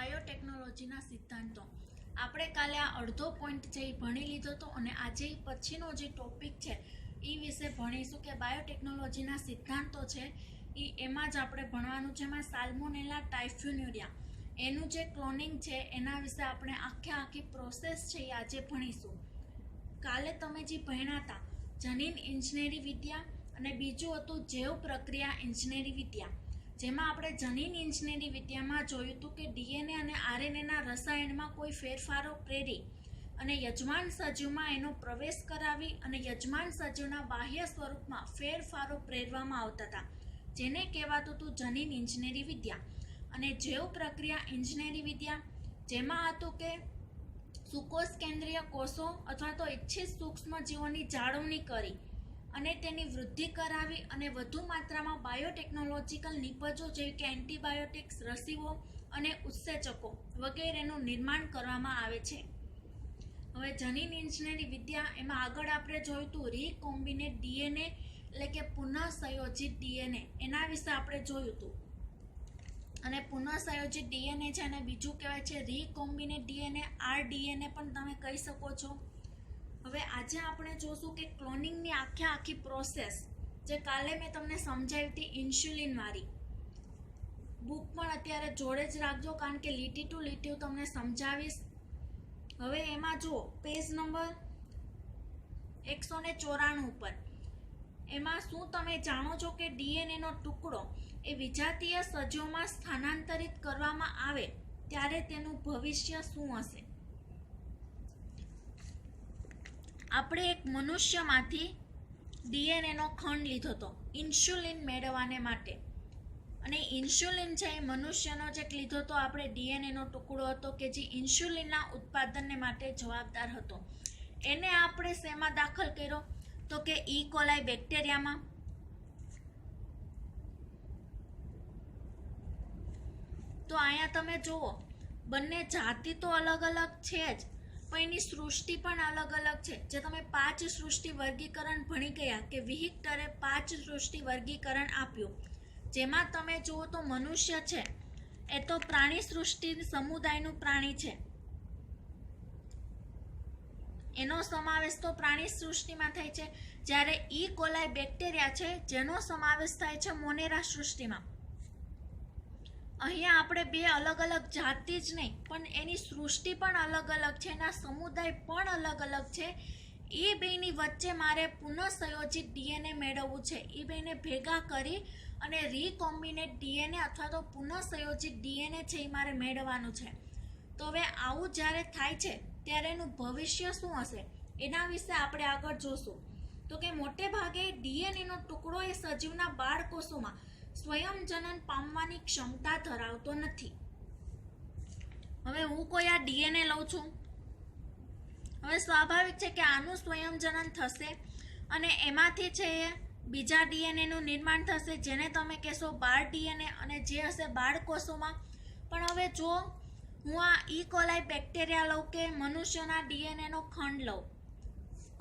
બાયોટેકનોલોજીના સિદ્ધાંતો. આપણે કાલે આ અડધો પોઈન્ટ જે ભણી લીધો હતો અને આજે પછીનો જે ટોપિક છે એ વિશે ભણીશું કે બાયોટેકનોલોજીના સિદ્ધાંતો છે એમાં જ આપણે ભણવાનું છે. એમાં સાલ્મોનેલા ટાઇફ્યુન્યુરિયા એનું જે ક્લોનિંગ છે એના વિશે આપણે આખી પ્રોસેસ છે એ આજે ભણીશું. કાલે તમે જે ભણ્યા હતા જનીન ઇજનેરી વિદ્યા અને બીજું હતું જૈવ પ્રક્રિયા ઇજનેરી વિદ્યા, જેમાં આપણે જનીન ઇજનેરી વિદ્યામાં જોયું હતું કે ડીએનએ અને આરએનએના રસાયણમાં કોઈ ફેરફારો પ્રેરી અને યજમાન સજીવમાં એનો પ્રવેશ કરાવી અને યજમાન સજીવના બાહ્ય સ્વરૂપમાં ફેરફારો પ્રેરવામાં આવતા હતા, જેને કહેવાતું હતું જનીન ઇજનેરી વિદ્યા. અને જૈવ પ્રક્રિયા ઇજનેરી વિદ્યા જેમાં હતું કે સુકોષ કેન્દ્રીય કોષો અથવા તો ઇચ્છિત સૂક્ષ્મ જીવોની જાળવણી કરી અને તેની વૃદ્ધિ કરાવી અને વધુ માત્રામાં બાયોટેકનોલોજીકલ નિપજો જેવી કે એન્ટીબાયોટિક્સ, રસીઓ અને ઉત્સેચકો વગેરેનું નિર્માણ કરવામાં આવે છે. હવે જનીન ઇજનેરી વિદ્યા એમાં આગળ આપણે જોયું હતું રીકોમ્બિનેટ ડીએનએ એટલે કે પુનઃસંયોજિત ડીએનએ, એના વિશે આપણે જોયું હતું. અને પુનઃસંયોજિત ડીએનએ છે અને બીજું કહેવાય છે રીકોમ્બિનેટ ડીએનએ, આરડીએનએ પણ તમે કહી શકો છો. હવે આજે આપણે જોશું કે ક્લોનિંગની આખી પ્રોસેસ જે કાલે મેં તમને સમજાવી હતી ઇન્સ્યુલિન વાળી. બુક પણ અત્યારે જોડે જ રાખજો કારણ કે લીટી ટુ લીટી હું તમને સમજાવીશ. હવે એમાં જુઓ પેજ નંબર 194 ઉપર એમાં શું તમે જાણો છો કે ડીએનએનો ટુકડો એ વિજાતીય સજીવોમાં સ્થાનાંતરિત કરવામાં આવે ત્યારે તેનું ભવિષ્ય શું હશે? આપણે એક મનુષ્યમાંથી ડીએનએનો ખંડ લીધો હતો ઇન્સ્યુલિન મેળવવાને માટે, અને ઇન્સ્યુલિન છે એ મનુષ્યનો જે લીધો હતો આપણે ડીએનએનો ટુકડો હતો કે જે ઇન્સ્યુલિનના ઉત્પાદનને માટે જવાબદાર હતો. એને આપણે શેમાં દાખલ કર્યો તો કે ઈ કોલાઈ બેક્ટેરિયામાં. તો અહીંયા તમે જુઓ બંને જાતિ તો અલગ અલગ છે જ પણ એની સૃષ્ટિ પણ અલગ અલગ છે. જે તમે 5 સૃષ્ટિ વર્ગીકરણ ભણી ગયા કે વિહિક્ટરે 5 સૃષ્ટિ વર્ગીકરણ આપ્યું, જેમાં તમે જુઓ તો મનુષ્ય છે એ તો પ્રાણી સૃષ્ટિ સમુદાયનું પ્રાણી છે, એનો સમાવેશ તો પ્રાણી સૃષ્ટિમાં થાય છે. જ્યારે ઈ કોલાઈ બેક્ટેરિયા છે જેનો સમાવેશ થાય છે મોનેરા સૃષ્ટિમાં. અહીંયા આપણે બે અલગ અલગ જાતિ જ નહીં પણ એની સૃષ્ટિ પણ અલગ અલગ છે, એના સમુદાય પણ અલગ અલગ છે. એ બેની વચ્ચે મારે પુનઃસંયોજિત ડીએનએ મેળવવું છે. એ બેને ભેગા કરી અને રીકોમ્બિનેટ ડીએનએ અથવા તો પુનઃસંયોજિત ડીએનએ છે એ મારે મેળવવાનું છે. તો હવે આવું જ્યારે થાય છે ત્યારે એનું ભવિષ્ય શું હશે એના વિશે આપણે આગળ જોશું. તો કે મોટે ભાગે ડીએનએનો ટુકડો એ સજીવના બાળકોષોમાં સ્વયંજનન પામવાની ક્ષમતા ધરાવતો નથી. હવે હું કોઈ આ ડીએનએ લઉં છું, હવે સ્વાભાવિક છે કે આનું સ્વયંજનન થશે અને એમાંથી છે એ બીજા ડીએનએનું નિર્માણ થશે જેને તમે કહેશો બાળ ડીએનએ અને જે હશે બાળકોષોમાં. પણ હવે જો હું આ ઈ કોલાઈ બેક્ટેરિયા લઉં કે મનુષ્યના ડીએનએનો ખંડ લઉં,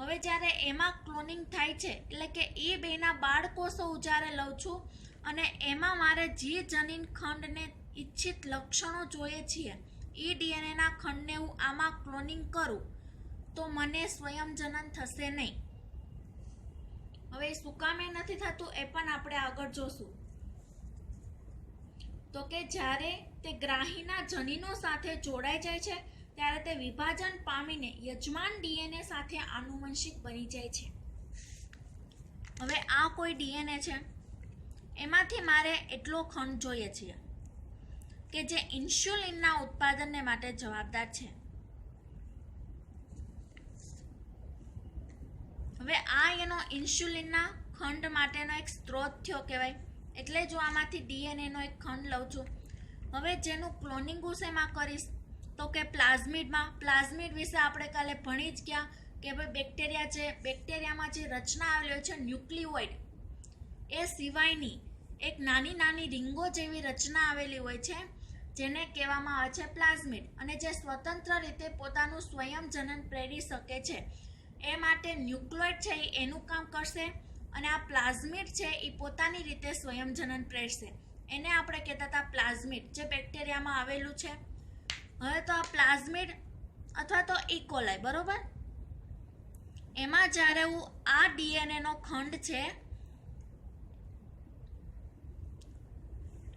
હવે જ્યારે એમાં ક્લોનિંગ થાય છે એટલે કે એ બેના બાળકોષો હું જ્યારે લઉં છું અને એમાં મારે જે જનીન ખંડને ઈચ્છિત લક્ષણો જોઈએ છીએ એ ડીએનએના ખંડને હું આમાં ક્લોનિંગ કરું તો મને સ્વયંજનન થશે નહીં. હવે શું કામ એ નથી થતું એ પણ આપણે આગળ જોશું. તો કે જ્યારે તે ગ્રાહીના જનીનો સાથે જોડાઈ જાય છે ત્યારે તે વિભાજન પામીને યજમાન ડીએનએ સાથે આનુવંશિક બની જાય છે. હવે આ કોઈ ડીએનએ છે એમાંથી મારે એટલો ખંડ જોઈએ છે કે જે ઇન્સ્યુલિનના ઉત્પાદનને માટે જવાબદાર છે. હવે આ એનો ઇન્સ્યુલિનના ખંડ માટેનો એક સ્ત્રોત થયો કહેવાય. એટલે જો આમાંથી ડીએનએનો એક ખંડ લઉં છું, હવે જેનું ક્લોનિંગ હું શેમાં કરીશ તો કે પ્લાઝમિડમાં. પ્લાઝમિડ વિશે આપણે કાલે ભણી જ ગયા કે ભાઈ બેક્ટેરિયા છે, બેક્ટેરિયામાં જે રચના આવેલી હોય છે ન્યુક્લિયોઇડ એ સિવાયની એક નાની નાની રીંગો જેવી રચના આવેલી હોય છે જેને કહેવામાં આવે છે પ્લાઝમિડ, અને જે સ્વતંત્ર રીતે પોતાનું સ્વયંજનન પ્રેરી શકે છે. એ માટે ન્યુક્લિયોઇડ છે એનું કામ કરશે અને આ પ્લાઝમિડ છે એ પોતાની રીતે સ્વયંજનન પ્રેરશે. એને આપણે કહેતા હતા પ્લાઝમિડ જે બેક્ટેરિયામાં આવેલું છે. હવે તો આ પ્લાઝમિડ અથવા તો ઇકોલાઈ, બરોબર, એમાં જ્યારે હું આ ડીએનએ નો ખંડ છે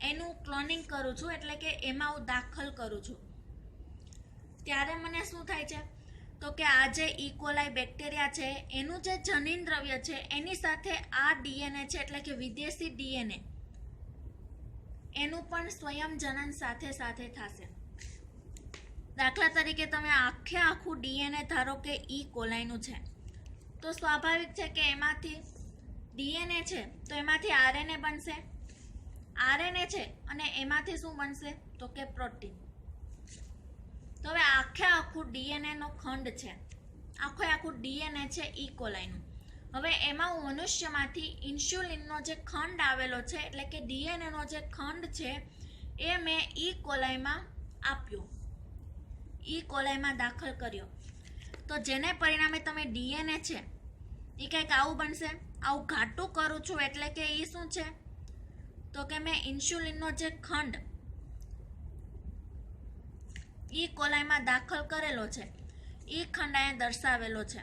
એનું ક્લોનિંગ કરું છું, એટલે કે એમાં હું દાખલ કરું છું, ત્યારે મને શું થાય છે તો કે આ જે ઇકોલાઈ બેક્ટેરિયા છે એનું જે જનીન દ્રવ્ય છે એની સાથે આ ડીએનએ છે એટલે કે વિદેશી ડીએનએ એનું પણ સ્વયંજનન સાથે સાથે થશે. દાખલા તરીકે તમે આખું ડીએનએ ધારો કે ઇકોલાઈનું છે, તો સ્વાભાવિક છે કે એમાંથી ડીએનએ છે તો એમાંથી આરએનએ બનશે, આરએનએ છે અને એમાંથી શું બનશે તો કે પ્રોટીન. તો હવે આખું ડીએનએ નો ખંડ છે, આખું ડીએનએ છે ઇકોલાઈનું. હવે એમાં હું મનુષ્યમાંથી ઇન્સ્યુલિનનો જે ખંડ આવેલો છે એટલે કે ડીએનએ નો જે ખંડ છે એ મેં ઇકોલાઈમાં આપ્યો, ઇકોલાઈમાં દાખલ કર્યો. તો જેને પરિણામે તમે ડીએનએ છે એ કંઈક આવું બનશે. આવું ઘાટું કરું છું એટલે કે એ શું છે તો કે મેં ઇન્સ્યુલિનનો જે ખંડ ઇકોલાઈમાં દાખલ કરેલો છે એ ખંડ અહીંયા દર્શાવેલો છે.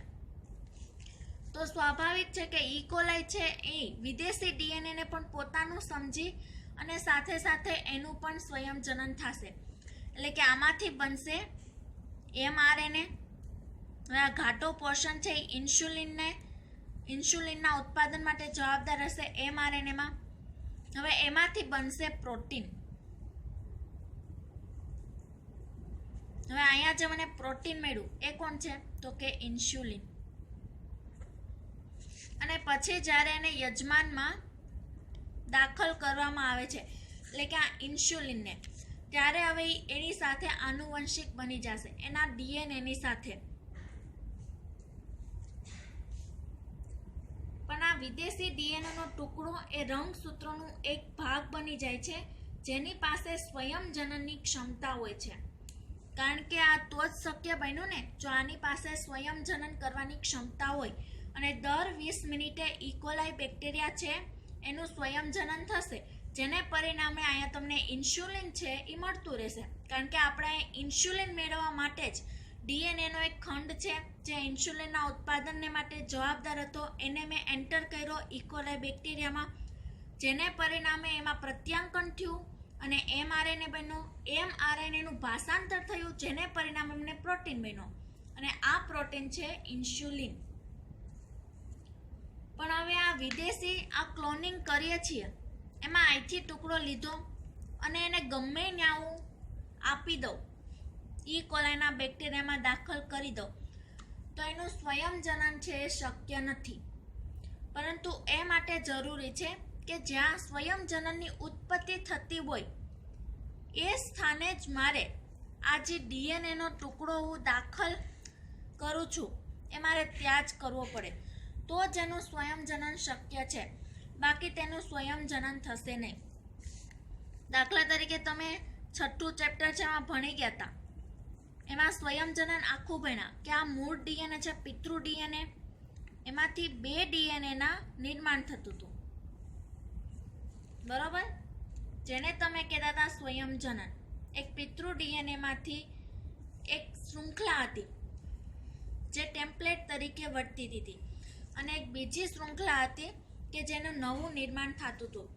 તો સ્વાભાવિક છે કે ઇકોલાઈ છે એ વિદેશી ડીએનએ ને પણ પોતાનું સમજી અને સાથે સાથે એનું પણ સ્વયંજનન થશે, એટલે કે આમાંથી બનશે એમઆરએનએ. હવે આ ઘાટો પોર્શન છે એ ઇન્સ્યુલિનના ઉત્પાદન માટે જવાબદાર હશે એમઆરએનએમાં. હવે એમાંથી બનશે પ્રોટીન. હવે અહીંયા જે મને પ્રોટીન મળ્યું એ કોણ છે તો કે ઇન્સ્યુલિન. અને પછી જ્યારે એને યજમાનમાં દાખલ કરવામાં આવે છે એટલે કે આ ઇન્સ્યુલિનને, ત્યારે હવે એની સાથે આનુવંશિક બની જશે એના ડીએનએની સાથે. પણ આ વિદેશી ડીએનએનો ટુકડો એ રંગસૂત્રોનું એક ભાગ બની જાય છે જેની પાસે સ્વયંજનનની ક્ષમતા હોય છે. કારણ કે આ તો જ શક્ય બન્યું ને જો આની પાસે સ્વયંજનન કરવાની ક્ષમતા હોય. અને દર 20 મિનિટે ઇકોલાઈ બેક્ટેરિયા છે એનું સ્વયંજનન થશે, જેને પરિણામે અહીંયા તમને ઇન્સ્યુલિન છે એ મળતું રહેશે. કારણ કે આપણે ઇન્સ્યુલિન મેળવવા માટે જ ડીએનએનો એક ખંડ છે જે ઇન્સ્યુલિનના ઉત્પાદનને માટે જવાબદાર હતો, એને મેં એન્ટર કર્યો ઇકોલાઈ બેક્ટેરિયામાં, જેને પરિણામે એમાં પ્રત્યાંકન થયું અને એમઆરએનએ બન્યો. એમઆરએનએનું ભાષાંતર થયું જેને પરિણામે અમને પ્રોટીન બન્યો અને આ પ્રોટીન છે ઇન્સ્યુલિન. પણ હવે આ વિદેશી આ ક્લોનિંગ કરીએ છીએ એમાં અહીંથી ટુકડો લીધો અને એને ગમે ત્યાં હું આપી દઉં, ઇકોલાઈના બેક્ટેરિયામાં દાખલ કરી દઉં, તો એનું સ્વયંજનન છે એ શક્ય નથી. પરંતુ એ માટે જરૂરી છે કે જ્યાં સ્વયંજનનની ઉત્પત્તિ થતી હોય એ સ્થાને જ મારે આ જે ડીએનએનો ટુકડો હું દાખલ કરું છું એ મારે ત્યાં જ કરવો પડે, તો જ એનું સ્વયંજનન શક્ય છે, બાકી તેનું સ્વયંજનન થશે નહીં. દાખલા તરીકે તમે 6થું ચેપ્ટર છે એમાં ભણી ગયા હતા, એમાં સ્વયંજનન આખું ભણ્યા કે આ મૂળ ડીએનએ છે પિતૃ ડીએનએ, એમાંથી 2 ડીએનએના નિર્માણ થતું હતું, બરોબર, જેને તમે કહેતા હતા સ્વયંજનન. એક પિતૃ ડીએનએમાંથી એક શૃંખલા હતી જે ટેમ્પલેટ તરીકે વર્તી હતી અને એક બીજી શૃંખલા હતી કે જેનું નવું નિર્માણ થતું હતું.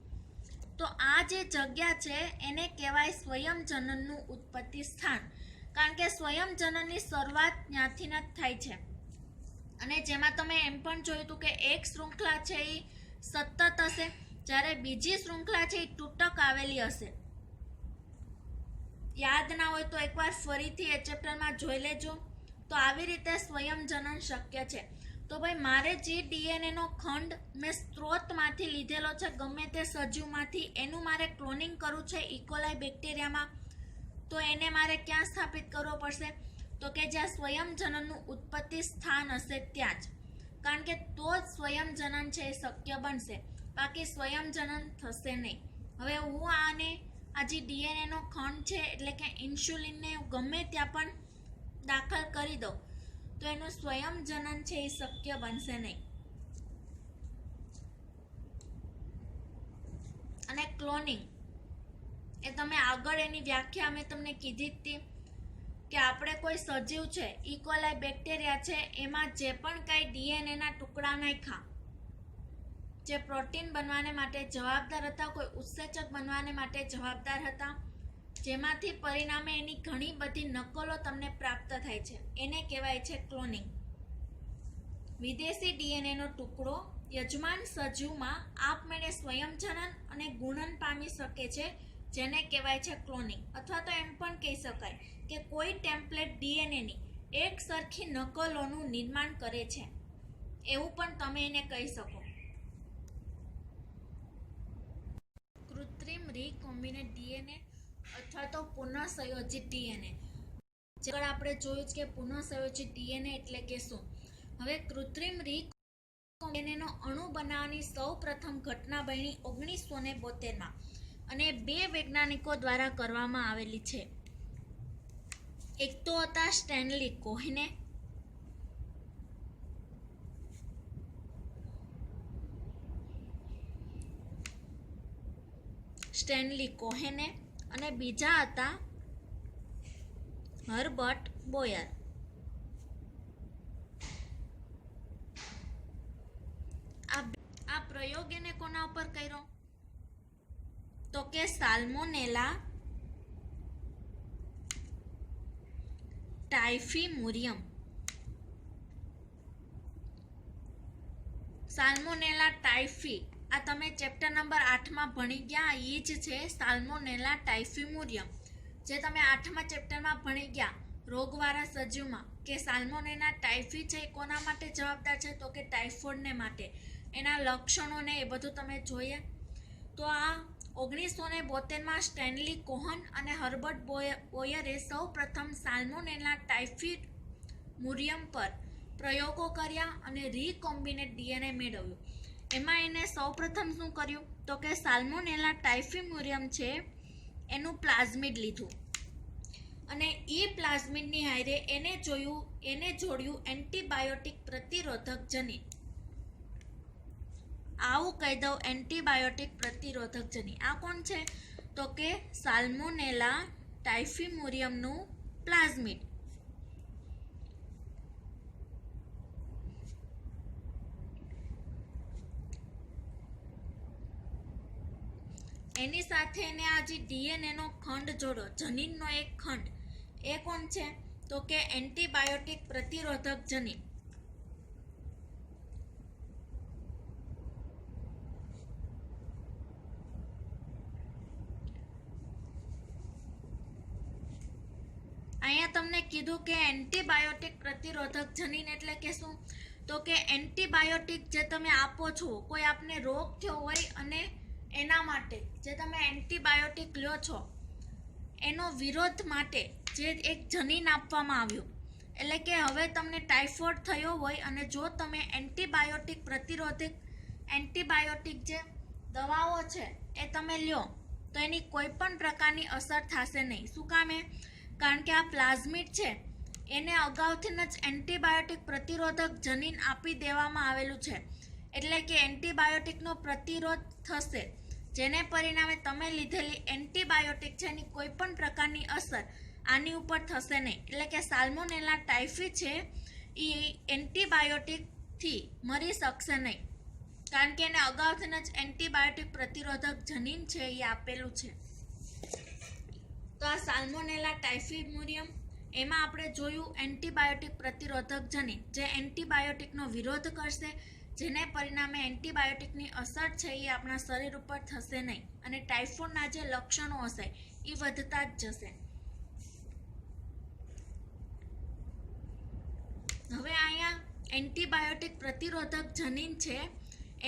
તો આ જે જગ્યા છે એને કહેવાય સ્વયંજનનનું ઉત્પત્તિ સ્થાન, કારણ કે સ્વયંજનનની શરૂઆત ત્યાંથી જ થાય છે. અને જેમાં તમે એમ પણ જોયું હતું કે એક શૃંખલા છે એ સતત હશે, જ્યારે બીજી શૃંખલા છે એ તૂટક આવેલી હશે. યાદ ના હોય તો એકવાર ફરીથી એ ચેપ્ટરમાં જોઈ લેજો. તો આવી રીતે સ્વયંજનન શક્ય છે. તો ભાઈ મારે જે ડીએનએનો ખંડ મેં સ્ત્રોતમાંથી લીધેલો છે ગમે તે સજીવમાંથી, એનું મારે ક્લોનિંગ કરવું છે ઇકોલાઈ બેક્ટેરિયામાં, તો એને મારે ક્યાં સ્થાપિત કરવો પડશે તો કે જ્યાં સ્વયંજનનનું ઉત્પત્તિ સ્થાન હશે ત્યાં જ, કારણ કે તો જ સ્વયંજનન છે એ શક્ય બનશે, બાકી સ્વયંજનન થશે નહીં. હવે હું આને આ જે ડીએનએનો ખંડ છે એટલે કે ઇન્સ્યુલિનને ગમે ત્યાં પણ દાખલ કરી દઉં તો એનું સ્વયંજનન છે એ શક્ય બનશે નહીં. અને ક્લોનિંગ એ તમે આગળ એની વ્યાખ્યા મેં તમને કીધી જ હતી કે આપણે કોઈ સજીવ છે ઇકોલાઈ બેક્ટેરિયા છે એમાં જે પણ કાંઈ ડીએનએના ટુકડા નાખ્યા જે પ્રોટીન બનવાને માટે જવાબદાર હતા, કોઈ ઉત્સેચક બનવાને માટે જવાબદાર હતા, જેમાંથી પરિણામે એની ઘણી બધી નકલો તમને પ્રાપ્ત થાય છે, એને કહેવાય છે ક્લોનિંગ. વિદેશી ડીએનએનો ટુકડો યજમાન સજીવમાં આપમેળે સ્વયંજનન અને ગુણન પામી શકે છે, જેને કહેવાય છે ક્લોનિંગ. અથવા તો એમ પણ કહી શકાય કે કોઈ ટેમ્પલેટ ડીએનએની એક સરખી નકલોનું નિર્માણ કરે છે, એવું પણ તમે એને કહી શકો. કૃત્રિમ રીકોમ્બિનેન્ટ ડીએનએ અથવા તો પુનઃસંયોજિત ડીએનએ. આગળ આપણે જોયું કે પુનઃસંયોજિત ડીએનએ એટલે કે શું. હવે કૃત્રિમ રીકોમ્બિનેશનનો અણુ બનાવવાની સૌ પ્રથમ ઘટના બની 1972માં અને 2 વૈજ્ઞાનિકો દ્વારા કરવામાં આવેલી છે. એક તો હતા સ્ટેનલી કોહેને અને બીજા હતા હર્બર્ટ બોયર. આ પ્રયોગ એને કોના ઉપર કર્યો તો કે સાલ્મોનેલા ટાઇફીમુરિયમ. સાલ્મોનેલા ટાઇફી આ તમે ચેપ્ટર નંબર 8માં ભણી ગયા, એ જ છે સાલ્મોનેલા ટાઇફીમુરિયમ, જે તમે 8મા ચેપ્ટરમાં ભણી ગયા રોગવાળા સજીવમાં કે સાલ્મોનેલા ટાઇફી છે એ કોના માટે જવાબદાર છે તો કે ટાઇફોઇડને માટે. એના લક્ષણોને એ બધું તમે જોઈએ. તો આ 1972માં સ્ટેનલી કોહન અને હર્બર્ટ બોયરે સૌ પ્રથમ સાલ્મોનેલા ટાઇફીમુરિયમ પર પ્રયોગો કર્યા અને રીકોમ્બિનેટ ડીએનએ મેળવ્યું. એમાં એને સૌપ્રથમ શું કર્યું તો કે સાલ્મોનેલા ટાઇફીમુરિયમ છે એનું પ્લાઝમિડ લીધું અને એ પ્લાઝમિડની હારે એને જોડ્યું એન્ટીબાયોટિક પ્રતિરોધક જનીન. આવું કહી દઉં, એન્ટીબાયોટિક પ્રતિરોધક જનીન. આ કોણ છે તો કે સાલ્મોનેલા ટાઇફીમુરિયમનું પ્લાઝમિડ. એની સાથે એને આ જે ડીએનએનો ખંડ જોડો, જનીનનો એક ખંડ, એ કોણ છે તો કે એન્ટીબાયોટિક પ્રતિરોધક જનીન. અહીંયા તમને કીધું કે એન્ટીબાયોટિક પ્રતિરોધક જનીન એટલે કે શું તો કે એન્ટીબાયોટિક જે તમે આપો છો, કોઈ આપને રોગ થયો હોય અને એના માટે જે તમે એન્ટીબાયોટિક લ્યો છો એનો વિરોધ માટે જે એક જનીન આપવામાં આવ્યું. એટલે કે હવે તમને ટાઇફોઇડ થયો હોય અને જો તમે એન્ટીબાયોટિક પ્રતિરોધક એન્ટીબાયોટિક જે દવાઓ છે એ તમે લ્યો તો એની કોઈ પણ પ્રકારની અસર થશે નહીં. શું કામે? કારણ કે આ પ્લાઝમિડ છે એને અગાઉથી જ એન્ટીબાયોટિક પ્રતિરોધક જનીન આપી દેવામાં આવેલું છે. એટલે કે એન્ટીબાયોટિકનો પ્રતિરોધ થશે, જેને પરિણામે તમે લીધેલી એન્ટીબાયોટિક છે એની કોઈ પણ પ્રકારની અસર આની ઉપર થશે નહીં. એટલે કે સાલ્મોનેલા ટાઇફી છે એ એન્ટીબાયોટિકથી મરી શકશે નહીં, કારણ કે એને અગાઉથી જ એન્ટીબાયોટિક પ્રતિરોધક જનીન છે એ આપેલું છે. તો આ સાલ્મોનેલા ટાઇફીમુરિયમ એમાં આપણે જોયું એન્ટીબાયોટિક પ્રતિરોધક જનીન જે એન્ટીબાયોટિકનો વિરોધ કરશે, જેને પરિણામે એન્ટીબાયોટિકની અસર છે એ આપણા શરીર ઉપર થશે નહીં અને ટાઇફોઇડના જે લક્ષણો હશે એ વધતા જ જશે. હવે અહીંયા એન્ટીબાયોટિક પ્રતિરોધક જનીન છે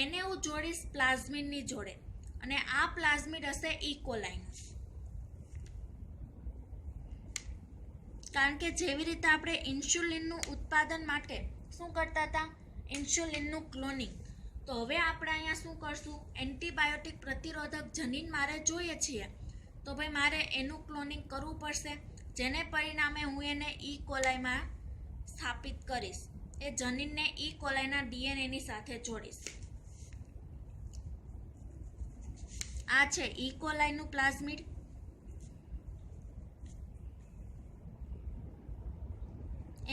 એને હું જોડીશ પ્લાઝમિડની જોડે અને આ પ્લાઝમિડ હશે ઇકોલાઈનું. કારણ કે જેવી રીતે આપણે ઇન્સ્યુલિનનું ઉત્પાદન માટે શું કરતા હતા, ઇન્સ્યુલિનનું ક્લોનિંગ, તો હવે આપણે અહીંયા શું કરશું, એન્ટીબાયોટિક પ્રતિરોધક જનીન મારે જોઈએ છીએ તો ભાઈ મારે એનું ક્લોનિંગ કરવું પડશે, જેને પરિણામે હું એને ઈ કોલાઈમાં સ્થાપિત કરીશ. એ જનીનને ઈ કોલાઈના ડીએનએની સાથે જોડીશ. આ છે ઈ કોલાઈનું પ્લાઝમિડ.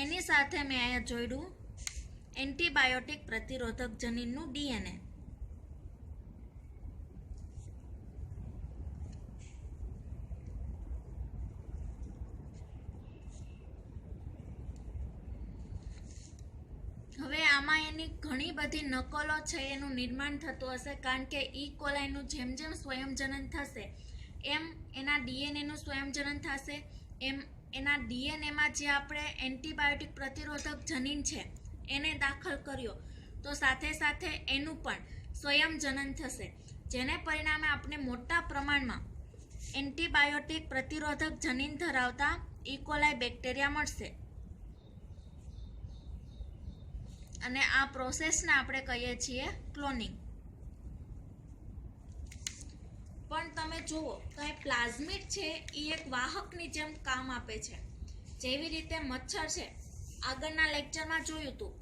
એની સાથે મેં અહીંયા જોડ્યું એન્ટીબાયોટિક પ્રતિરોધક જનીનનું ડીએનએ. હવે આમાં એની ઘણી બધી નકલો છે એનું નિર્માણ થતું હશે, કારણ કે ઈ કોલાઈનું જેમ જેમ સ્વયંજનન થશે એમ એના ડીએનએનું સ્વયંજનન થશે, એમ એના ડીએનએમાં જે આપણે એન્ટીબાયોટિક પ્રતિરોધક જનીન છે એને દાખલ કર્યો તો સાથે સાથે એનું પણ સ્વયંજનન થશે, જેને પરિણામે આપણે મોટા પ્રમાણમાં એન્ટીબાયોટિક પ્રતિરોધક જનીન ધરાવતા ઇકોલાઈ બેક્ટેરિયા મળશે. અને આ પ્રોસેસને આપણે કહીએ છીએ ક્લોનિંગ. પણ તમે જુઓ તો એ પ્લાઝમિડ છે એ એક વાહકની જેમ કામ આપે છે. જેવી રીતે મચ્છર છે, આગળના લેક્ચરમાં જોયું હતું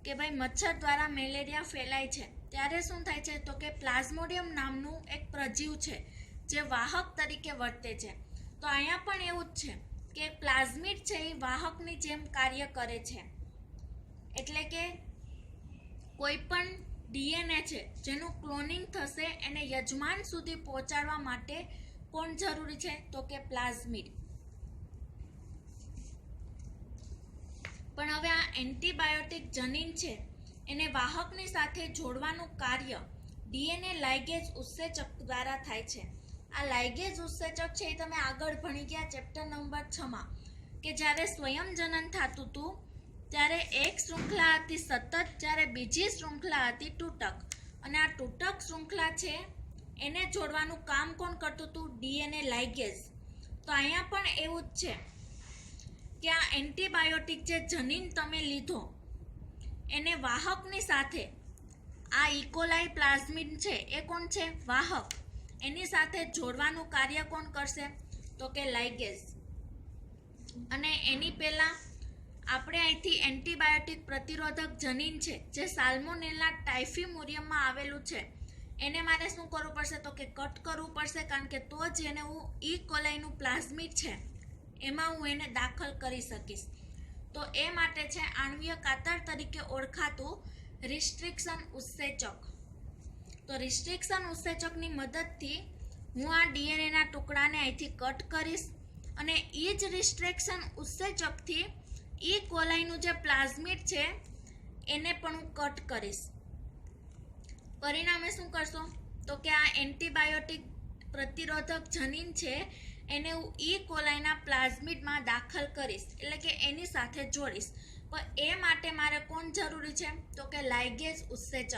કે ભાઈ મચ્છર દ્વારા મેલેરિયા ફેલાય છે ત્યારે શું થાય છે તો કે પ્લાઝ્મોડિયમ નામનું એક પ્રજીવ છે જે વાહક તરીકે વર્તે છે. તો અહીંયા પણ એવું જ છે કે પ્લાઝમિડ છે એ વાહકની જેમ કાર્ય કરે છે. એટલે કે કોઈ પણ ડીએનએ છે જેનું ક્લોનિંગ થશે એને યજમાન સુધી પહોંચાડવા માટે કોણ જરૂરી છે તો કે પ્લાઝમિડ. પણ હવે આ એન્ટીબાયોટિક જનીન છે એને વાહકની સાથે જોડવાનું કાર્ય ડીએનએ લાઇગેજ ઉત્સેચક દ્વારા થાય છે. આ લાઇગેજ ઉત્સેચક છે એ તમે આગળ ભણી ગયા ચેપ્ટર નંબર 6માં કે જ્યારે સ્વયંજનન થતું હતું ત્યારે એક શૃંખલા હતી સતત, જ્યારે બીજી શૃંખલા હતી તૂટક, અને આ તૂટક શૃંખલા છે એને જોડવાનું કામ કોણ કરતું હતું ડીએનએ લાઇગેજ. તો અહીંયા પણ એવું જ છે કે આ એન્ટીબાયોટિક જે જનીન તમે લીધો એને વાહકની સાથે આ ઇકોલાઈ પ્લાઝમિડ છે એ કોણ છે વાહક, એની સાથે જોડવાનું કાર્ય કોણ કરશે તો કે લાઇગેજ. અને એની પહેલાં આપણે અહીંથી એન્ટીબાયોટિક પ્રતિરોધક જનીન છે જે સાલ્મોનેલા ટાઇફીમુરિયમમાં આવેલું છે એને મારે શું કરવું પડશે તો કે કટ કરવું પડશે, કારણ કે તો જ એને હું ઈ કોલાઈનું પ્લાઝમિડ છે એમાં હું એને દાખલ કરી શકીશ. તો એ માટે છે આણ્વીય કાતર તરીકે ઓળખાતું રિસ્ટ્રિક્શન ઉત્સેચક. તો રિસ્ટ્રિક્શન ઉત્સેચકની મદદથી હું આ ડીએનએના ટુકડાને અહીંથી કટ કરીશ અને એ જ રિસ્ટ્રિક્શન ઉત્સેચકથી ઈ કોલાઈનું જે પ્લાઝમિડ છે એને પણ હું કટ કરીશ. પરિણામે શું કરશો તો કે આ એન્ટીબાયોટિક પ્રતિરોધક જનીન છે એને હું ઈ કોલાઈના પ્લાઝમિડમાં દાખલ કરીશ, એટલે કે એની સાથે જોડીશ. પણ એ માટે મારે કોણ જરૂરી છે તો કે લાઇગેજ ઉત્સેચક.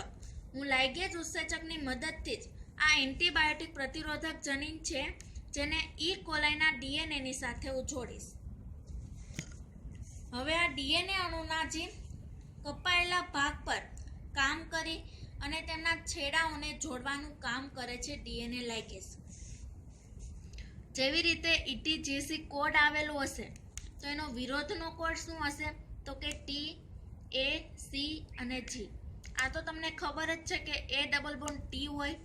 હું લાઇગેજ ઉત્સેચકની મદદથી જ આ એન્ટીબાયોટિક પ્રતિરોધક જનીન છે જેને ઈ કોલાઈના ડીએનએની સાથે હું જોડીશ. હવે આ ડીએનએ અણુના જે કપાયેલા ભાગ પર કામ કરી અને તેમના છેડાઓને જોડવાનું કામ કરે છે ડીએનએ લાઇગેજ. જેવી રીતે ઇટીજીસી કોડ આવેલો હશે તો એનો વિરોધનો કોડ શું હશે તો કે ટી, એ, સી અને જી. આ તો તમને ખબર જ છે કે એ ડબલ બોન્ડ ટી હોય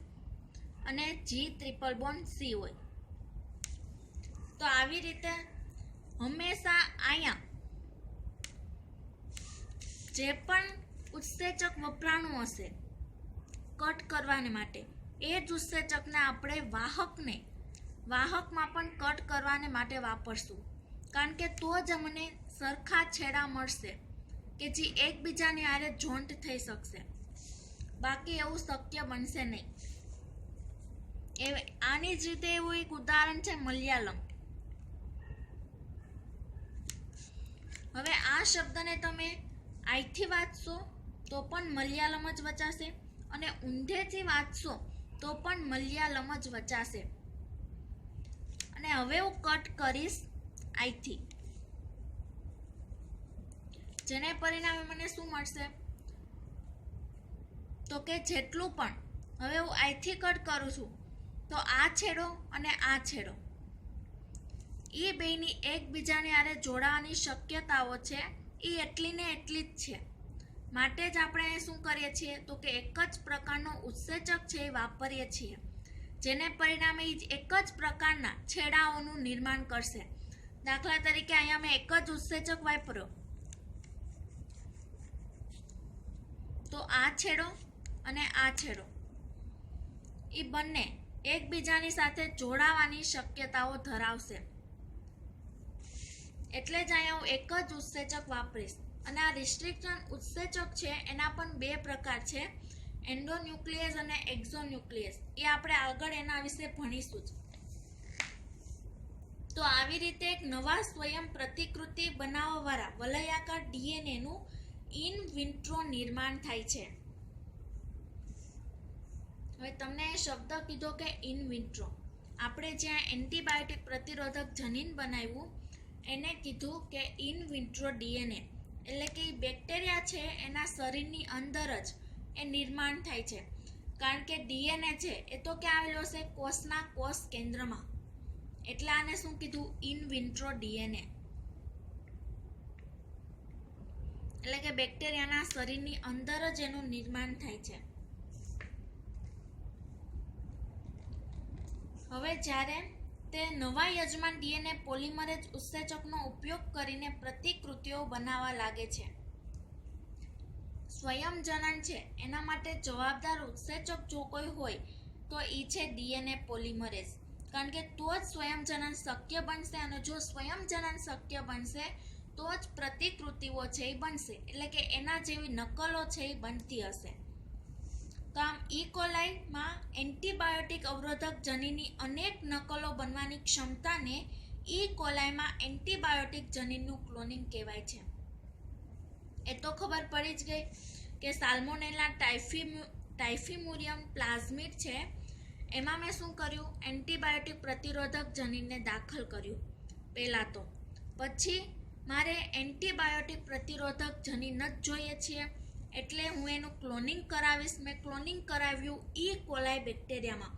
અને જી ટ્રિપલ બોન્ડ સી હોય. તો આવી રીતે હંમેશા અહીંયા જે પણ ઉત્સેચક વપરાણું હશે કટ કરવાને માટે એ જ ઉત્સેચકને આપણે વાહકમાં પણ કટ કરવાને માટે વાપરશું, કારણ કે તો જ અમને સરખા છેડા મળશે કે જે એકબીજાની હારે જોઈન્ટ થઈ શકશે, બાકી એવું શક્ય બનશે નહીં. આની જ રીતે એવું એક ઉદાહરણ છે મલયાલમ. હવે આ શબ્દને તમે અહીંથી વાંચશો તો પણ મલયાલમ જ વચાશે અને ઊંધેથી વાંચશો તો પણ મલયાલમ જ વચાશે. અને હવે હું કટ કરીશ અહીંથી, જેને પરિણામે મને શું મળશે તો કે જેટલું પણ હવે હું અહીંથી કટ કરું છું તો આ છેડો અને આ છેડો એ બેયની એકબીજાની હારે જોડાવાની શક્યતાઓ છે એ એટલી ને એટલી જ છે. માટે જ આપણે શું કરીએ છીએ તો કે એક જ પ્રકારનો ઉત્સેચક છે એ વાપરીએ છીએ, જેને પરિણામે એક જ પ્રકારના છેડાઓનું નિર્માણ કરશે. દાખલા તરીકે અહીંયા મેં એક જ ઉત્સેચક વાપર્યો તો આ છેડો અને આ છેડો એ બંને એકબીજાની સાથે જોડાવાની શક્યતાઓ ધરાવશે. એટલે જ અહીંયા હું એક જ ઉત્સેચક વાપરીશ. અને આ રિસ્ટ્રિક્શન ઉત્સેચક છે એના પણ બે પ્રકાર છે, એન્ડોન્યુક્લિયસ અને એક્ઝોન્યુક્લિયસ. એ આપણે આગળ એના વિશે ભણીશું જ. તો આવી રીતે એક નવા સ્વયં પ્રતિકૃતિ બનાવવાવાળા વલયાકાર ડીએનએનું ઇન વિટ્રો નિર્માણ થાય છે. હવે તમને એ શબ્દ કીધો કે ઇન વિટ્રો. આપણે જ્યાં એન્ટીબાયોટિક પ્રતિરોધક જનીન બનાવ્યું એને કીધું કે ઇન વિટ્રો ડીએનએ, એટલે કે બેક્ટેરિયા છે એના શરીરની અંદર જ એ નિર્માણ થાય છે. કારણ કે ડીએનએ છે એ તો ક્યાં આવેલો છે? કોષના કોષ કેન્દ્રમાં. એટલે આને શું કીધું? In vitro DNA. એટલે કે બેક્ટેરિયાના શરીરની અંદર જ એનું નિર્માણ થાય છે. હવે જ્યારે તે નવા યજમાન ડીએનએ પોલિમરેઝ ઉત્સેચકનો ઉપયોગ કરીને પ્રતિકૃતિઓ બનાવવા લાગે છે. સ્વયંજનન છે એના માટે જવાબદાર ઉત્સેચક જો કોઈ હોય તો એ છે ડીએનએ પોલિમરેઝ. કારણ કે તો જ સ્વયંજનન શક્ય બનશે, અને જો સ્વયંજનન શક્ય બનશે તો જ પ્રતિકૃતિઓ છે એ બનશે. એટલે કે એના જેવી નકલો છે એ બનતી હશે. તો આમ ઇકોલાઈમાં એન્ટીબાયોટિક અવરોધક જનીનની અનેક નકલો બનવાની ક્ષમતાને ઇકોલાઈમાં એન્ટીબાયોટિક જનીનનું ક્લોનિંગ કહેવાય છે. એ તો ખબર પડી જ ગઈ કે સાલ્મોનેલા ટાઇફિમુરિયમ પ્લાઝ્મિડ છે એમાં મેં શું કર્યું? એન્ટીબાયોટિક પ્રતિરોધક જનીનને દાખલ કર્યું પહેલાં તો. પછી મારે એન્ટીબાયોટિક પ્રતિરોધક જનીન જ જોઈએ છીએ એટલે હું એનું ક્લોનિંગ કરાવીશ. મેં ક્લોનિંગ કરાવ્યું ઈ કોલાઈ બેક્ટેરિયામાં,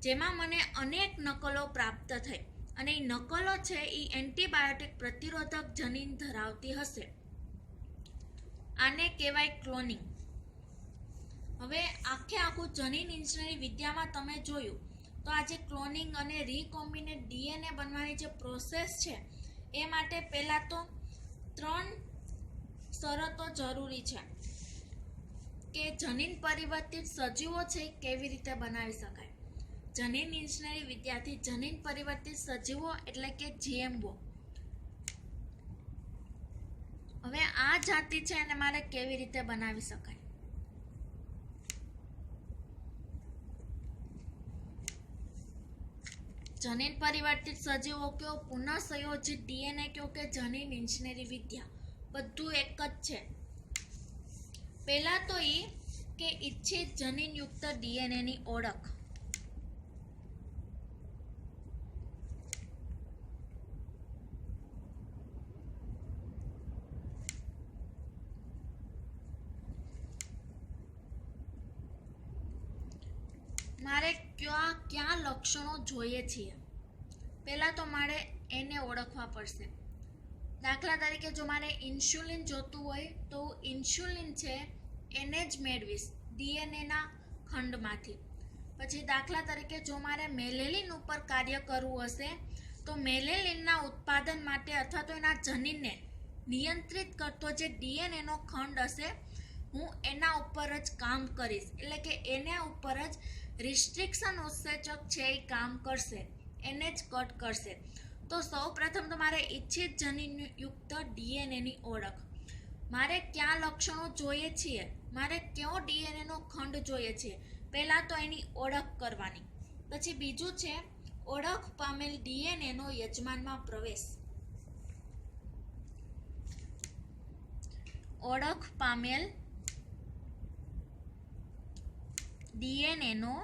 જેમાં મને અનેક નકલો પ્રાપ્ત થઈ. અને એ નકલો છે એ એન્ટીબાયોટિક પ્રતિરોધક જનીન ધરાવતી હશે. આને કહેવાય ક્લોનિંગ. હવે આખું જનીન ઇન્જિનિયરિંગ વિદ્યામાં તમે જોયું તો આ જે ક્લોનિંગ અને રીકોમ્બિનેટ ડીએનએ બનવાની જે પ્રોસેસ છે એ માટે પહેલાં તો 3 શરતો જરૂરી છે કે જનીન પરિવર્તિત સજીવો છે કેવી રીતે બનાવી શકાય. જનીન ઇન્જિનિયરિંગ વિદ્યાથી જનીન પરિવર્તિત સજીવો એટલે કે જીએમઓ. હવે આ જાતિ છે એને મારે કેવી રીતે બનાવી શકાય? જનીન પરિવર્તિત સજીવો કયો, પુનઃસંયોજિત ડીએનએ કયો કે જનીન ઇન્જિનિયરિંગ વિદ્યા, બધું એક જ છે. પહેલા તો એ કે ઇચ્છિત જનીનયુક્ત ડીએનએની ઓળખ. મારે ક્યાં લક્ષણો જોઈએ છીએ? પહેલાં તો મારે એને ઓળખવા પડશે. દાખલા તરીકે જો મારે ઇન્સ્યુલિન જોતું હોય તો ઇન્સ્યુલિન છે એને જ મેળવીશ ડીએનએના ખંડમાંથી. પછી દાખલા તરીકે જો મારે મેલેલિન ઉપર કાર્ય કરવું હશે તો મેલેલિનના ઉત્પાદન માટે અથવા તો એના જનીનને નિયંત્રિત કરતો જે ડીએનએનો ખંડ હશે હું એના ઉપર જ કામ કરીશ. એટલે કે એના ઉપર જ રિસ્ટ્રિક્શન ઉત્સેચક છે એ કામ કરશે, એને જ કટ કરશે. તો સૌ પ્રથમ તો મારે ઇચ્છિત જનીનયુક્ત ડીએનએની ઓળખ. મારે ક્યાં લક્ષણો જોઈએ છીએ, મારે કયો ડીએનએનો ખંડ જોઈએ છે, પહેલાં તો એની ઓળખ કરવાની. પછી બીજું છે ઓળખ પામેલ ડીએનએનો યજમાનમાં પ્રવેશ. ઓળખ પામેલ ડીએનએનો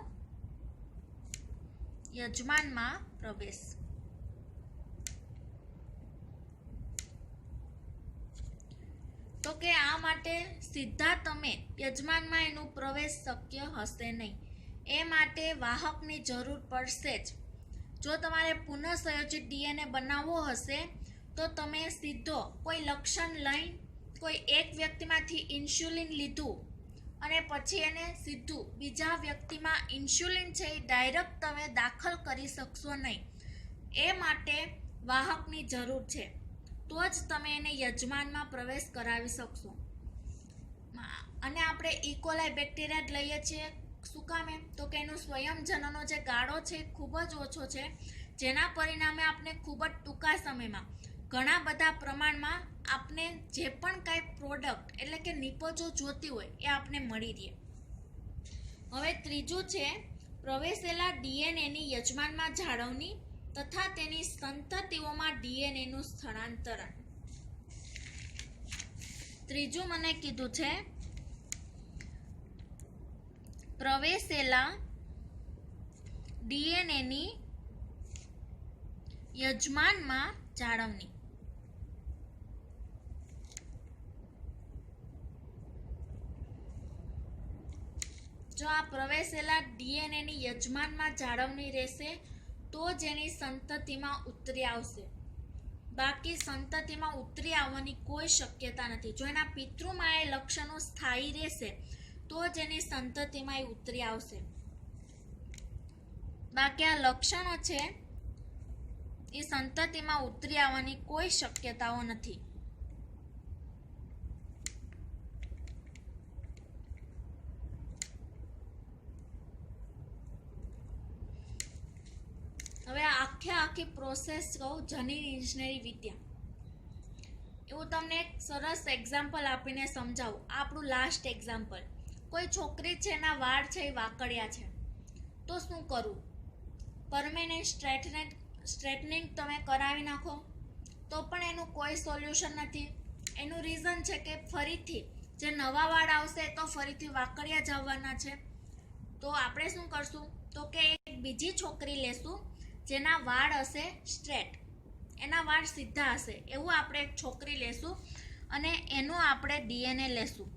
યજમાનમાં પ્રવેશ. તો કે આ માટે સીધા તમે યજમાનમાં એનું પ્રવેશ શક્ય હશે નહીં. એ માટે વાહકની જરૂર પડશે જ. જો તમારે પુનઃસંયોજિત ડીએનએ બનાવવો હશે તો તમે સીધો કોઈ લક્ષણ લઈ કોઈ એક વ્યક્તિમાંથી ઇન્સ્યુલિન લીધું અને પછી એને સીધું બીજા વ્યક્તિમાં ઇન્સ્યુલિન છે એ ડાયરેક્ટ તમે દાખલ કરી શકશો નહીં. એ માટે વાહકની જરૂર છે, તો જ તમે એને યજમાનમાં પ્રવેશ કરાવી શકશો. અને આપણે ઇકોલાઈ બેક્ટેરિયા જ લઈએ છીએ. શું કામ એમ? તો કે એનું સ્વયંજનનો જે ગાળો છે એ ખૂબ જ ઓછો છે, જેના પરિણામે આપણે ખૂબ જ ટૂંકા સમયમાં ઘણા બધા પ્રમાણમાં આપણે જે પણ કાંઈ પ્રોડક્ટ એટલે કે નિપજો જોતી હોય એ આપણે મળી રહે. હવે ત્રીજું છે પ્રવેશેલા ડીએનએની યજમાનમાં જાળવણી તથા તેની સંતતિઓમાં ડીએનએનું સ્થળાંતરણ. ત્રીજું મને કીધું છે પ્રવેશેલા ડીએનએની યજમાનમાં જાળવણી. જો આ પ્રવેશેલા ડીએનએની યજમાનમાં જાળવણી રહેશે તો જ એની સંતતિમાં ઉતરી આવશે, બાકી સંતતિમાં ઉતરી આવવાની કોઈ શક્યતા નથી. જો એના પિતૃમાં એ લક્ષણો સ્થાયી રહેશે તો જ એની સંતતિમાં એ ઉતરી આવશે, બાકી આ લક્ષણો છે એ સંતતિમાં ઉતરી આવવાની કોઈ શક્યતાઓ નથી. હવે આખી પ્રોસેસ કહું જનીન ઇજનેરી વિદ્યા, એવું તમને એક સરસ એક્ઝામ્પલ આપીને સમજાવું. આપણું લાસ્ટ એક્ઝામ્પલ, કોઈ છોકરી છે એના વાળ છે એ વાકડિયા છે, તો શું કરવું? પરમેનન્ટ સ્ટ્રેટનિંગ તમે કરાવી નાખો તો પણ એનું કોઈ સોલ્યુશન નથી. એનું રીઝન છે કે ફરીથી જે નવા વાળ આવશે તો ફરીથી વાકડિયા જ આવવાના છે. તો આપણે શું કરશું? તો કે એક બીજી છોકરી લેશું જેના વાળ હશે સ્ટ્રેટ, એના વાળ સીધા હશે, એવું આપણે એક છોકરી લેશું અને એનું આપણે ડીએનએ લેશું.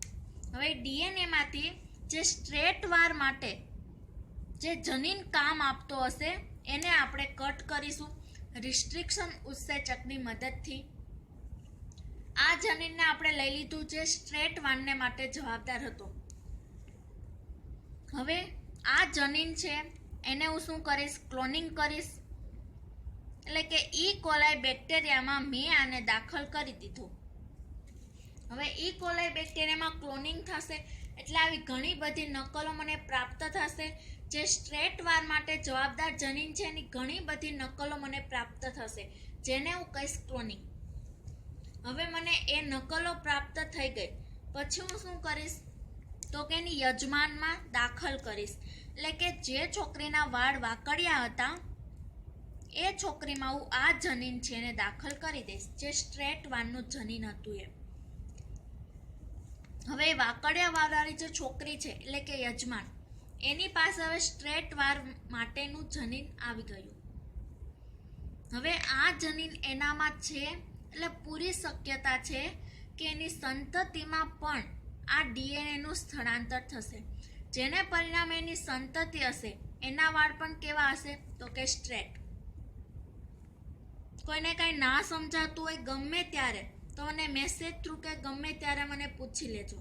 હવે ડીએનએમાંથી જે સ્ટ્રેટ વાળ માટે જે જનીન કામ આપતો હશે એને આપણે કટ કરીશું રિસ્ટ્રિક્શન ઉત્સેચકની મદદથી. આ જનીનને આપણે લઈ લીધું જે સ્ટ્રેટ વાળને માટે જવાબદાર હતો. હવે આ જનીન છે એને હું શું કરીશ? ક્લોનિંગ કરીશ. એટલે કે ઇકોલાઈ બેક્ટેરિયામાં મેં આને દાખલ કરી દીધું. હવે ઇકોલાઈ બેક્ટેરિયામાં ક્લોનિંગ થશે એટલે આવી ઘણી બધી નકલો મને પ્રાપ્ત થશે. જે સ્ટ્રેટ વાર માટે જવાબદાર જનીન છે એની ઘણી બધી નકલો મને પ્રાપ્ત થશે, જેને હું કહીશ ક્લોનિંગ. હવે મને એ નકલો પ્રાપ્ત થઈ ગઈ પછી હું શું કરીશ? તો કે એની યજમાનમાં દાખલ કરીશ. એટલે કે જે છોકરીના વાળ વાકડિયા હતા એ છોકરીમાં હું આ જનીન છે એને દાખલ કરી દઈશ, જે સ્ટ્રેટ વાળનું જનીન હતું એ. હવે વાકડિયા વાળવાળી જે છોકરી છે એટલે કે યજમાન, એની પાસે હવે સ્ટ્રેટ વાળ માટેનું જનીન આવી ગયું. હવે આ જનીન એનામાં છે એટલે પૂરી શક્યતા છે કે એની સંતતિમાં પણ આ ડીએનએનું સ્થળાંતર થશે, જેને પરિણામે એની સંતતિ હશે એના વાળ પણ કેવા હશે? તો કે સ્ટ્રેટ. કોઈને કાંઈ ના સમજાતું હોય ગમે ત્યારે તો મને મેસેજ થ્રુ કે ગમે ત્યારે મને પૂછી લેજો.